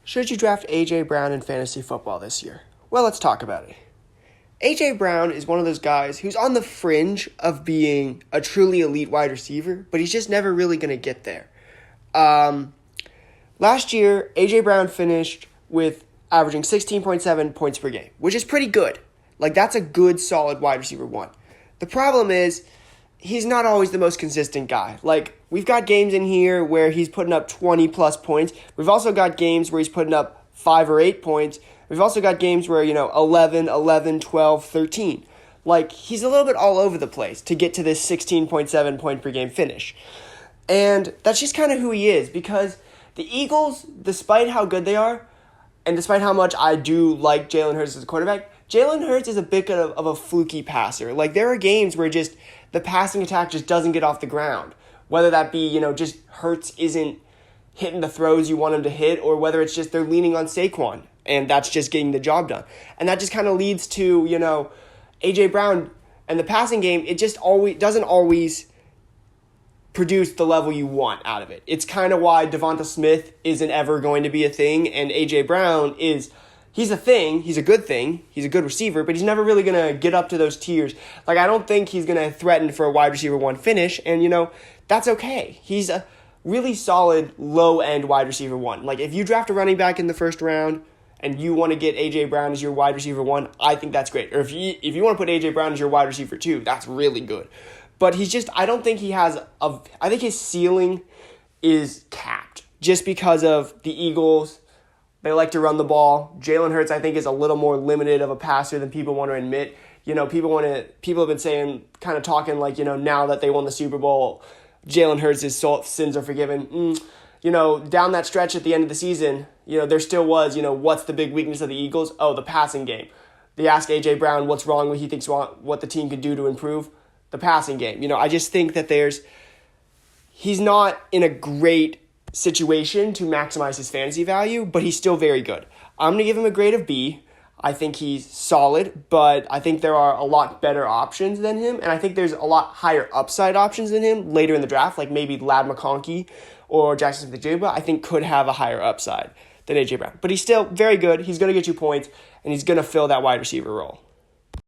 Should you draft A.J. Brown in fantasy football this year? Well, let's talk about it. A.J. Brown is one of those guys who's on the fringe of being a truly elite wide receiver, but he's just never really going to get there. Last year, A.J. Brown finished with averaging 16.7 points per game, which is pretty good. Like, that's a good, solid wide receiver one. The problem is, he's not always the most consistent guy. Like, we've got games in here where he's putting up 20-plus points. We've also got games where he's putting up 5 or 8 points. We've also got games where, 11, 12, 13. Like, he's a little bit all over the place to get to this 16.7 point per game finish. And that's just kind of who he is, because the Eagles, despite how good they are, and despite how much I do like Jalen Hurts as a quarterback, Jalen Hurts is a bit of a fluky passer. Like, there are games where just the passing attack just doesn't get off the ground. Whether that be, just Hurts isn't hitting the throws you want him to hit, or whether it's just they're leaning on Saquon, and that's just getting the job done. And that just kind of leads to, A.J. Brown and the passing game, it just doesn't always produce the level you want out of it. It's kind of why Devonta Smith isn't ever going to be a thing, and A.J. Brown he's a thing, he's a good thing, he's a good receiver, but he's never really going to get up to those tiers. Like, I don't think he's going to threaten for a wide receiver one finish, and, that's okay. He's a really solid low-end wide receiver one. Like, if you draft a running back in the first round and you want to get A.J. Brown as your wide receiver one, I think that's great. Or if you want to put A.J. Brown as your wide receiver two, that's really good. But I don't think he has I think his ceiling is capped just because of the Eagles. They like to run the ball. Jalen Hurts, I think, is a little more limited of a passer than people want to admit. People have been saying, kind of talking like, now that they won the Super Bowl, Jalen Hurts' sins are forgiven. Down that stretch at the end of the season, there still was, what's the big weakness of the Eagles? Oh, the passing game. They ask A.J. Brown what's wrong, what he thinks what the team could do to improve. The passing game. I just think that he's not in a great situation to maximize his fantasy value, but he's still very good. I'm going to give him a grade of B. I think he's solid, but I think there are a lot better options than him, and I think there's a lot higher upside options than him later in the draft, like maybe Lad McConkey or Jackson Smith-Njigba, I think could have a higher upside than A.J. Brown. But he's still very good. He's going to get you points, and he's going to fill that wide receiver role.